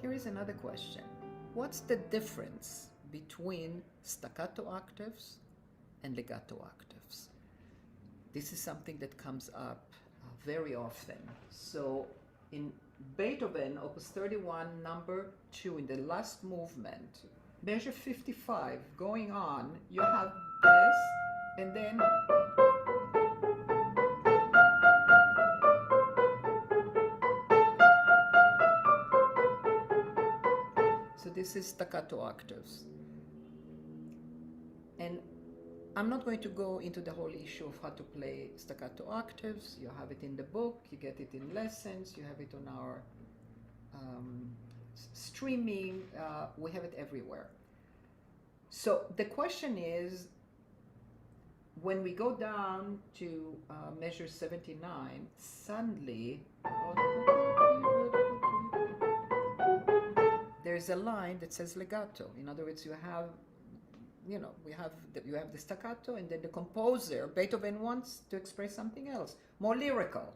Here is another question. What's the difference between staccato octaves and legato octaves? This is something that comes up very often. So in Beethoven, Opus 31, number 2, in the last movement, measure 55, going on, you have this, and then so this is staccato octaves. And I'm not going to go into the whole issue of how to play staccato octaves. You have it in the book, you get it in lessons, you have it on our streaming, we have it everywhere. So the question is, when we go down to measure 79, suddenly there's a line that says legato. In other words, you have, you have the staccato, and then the composer, Beethoven, wants to express something else, more lyrical.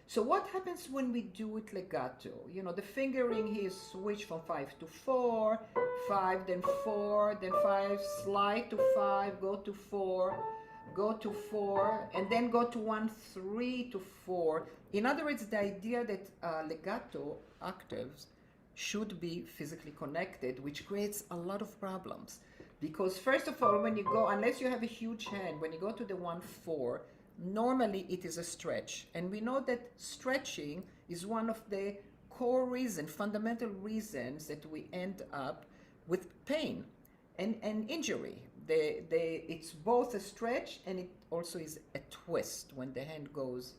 So what happens when we do it legato? The fingering here is switched from 5 to 4, 5, then 4, then 5, slide to 5, go to 4, go to 4, and then go to 1, 3 to 4. In other words, the idea that legato octaves should be physically connected, which creates a lot of problems. Because first of all, when you go, unless you have a huge hand, when you go to the 1, 4, normally it is a stretch. And we know that stretching is one of the core reasons, fundamental reasons that we end up with pain and injury. It's both a stretch and it also is a twist when the hand goes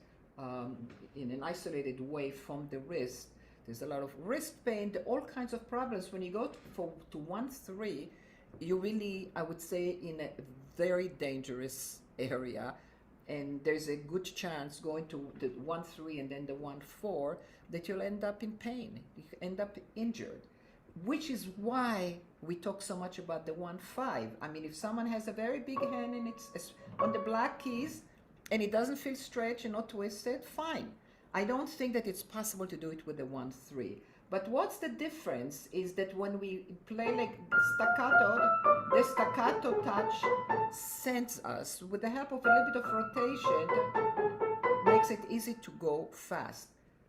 in an isolated way from the wrist. There's a lot of wrist pain, all kinds of problems. When you go to 1, 3, you really, I would say, in a very dangerous area. And there's a good chance going to the 1, 3 and then the 1, 4 that you'll end up in pain. You end up injured, which is why we talk so much about the 1, 5. I mean, if someone has a very big hand and it's on the black keys and it doesn't feel stretched and not twisted, fine. I don't think that it's possible to do it with the 1, 3. But what's the difference is that when we play like staccato, the staccato touch sends us, with the help of a little bit of rotation, makes it easy to go fast.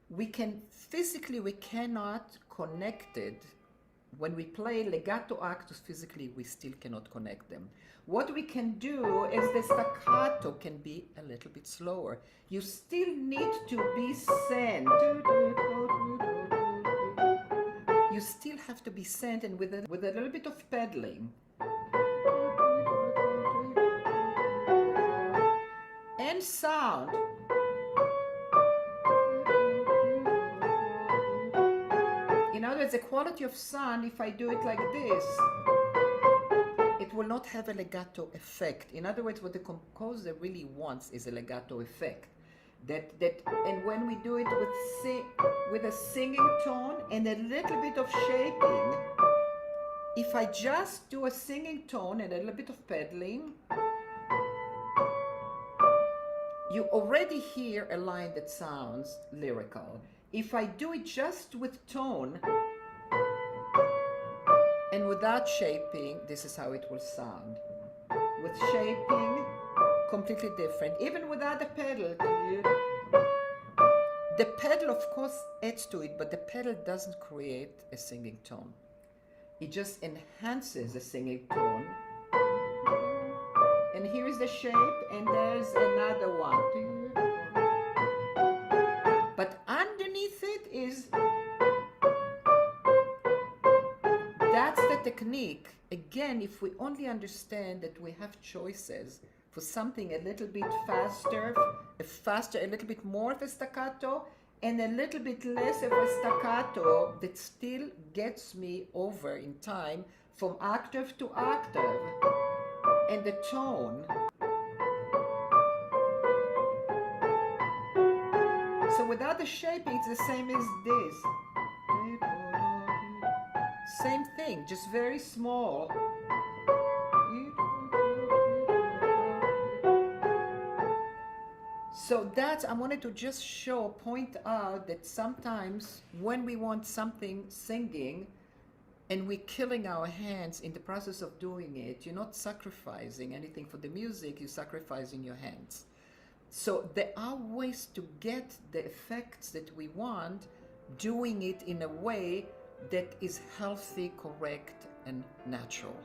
We cannot connect it. When we play legato octaves physically, we still cannot connect them. What we can do is the staccato can be a little bit slower. You still need to be sent. You still have to be sent, and with a little bit of pedaling. And sound. In other words, the quality of sound, if I do it like this, it will not have a legato effect. In other words, what the composer really wants is a legato effect. And when we do it with a singing tone and a little bit of shaping, if I just do a singing tone and a little bit of pedaling, you already hear a line that sounds lyrical. If I do it just with tone and without shaping, this is how it will sound. With shaping, completely different. Even without a pedal. The pedal, of course, adds to it, but the pedal doesn't create a singing tone. It just enhances a singing tone. And here is the shape, and there's another one. But underneath it is, that's the technique. Again, if we only understand that we have choices for something a little bit faster, a little bit more of a staccato, and a little bit less of a staccato that still gets me over in time from octave to octave, and the tone. So without the shaping, it's the same as this. Same thing, just very small. So that's, I wanted to just point out that sometimes when we want something singing and we're killing our hands in the process of doing it, you're not sacrificing anything for the music, you're sacrificing your hands. So there are ways to get the effects that we want, doing it in a way that is healthy, correct, and natural.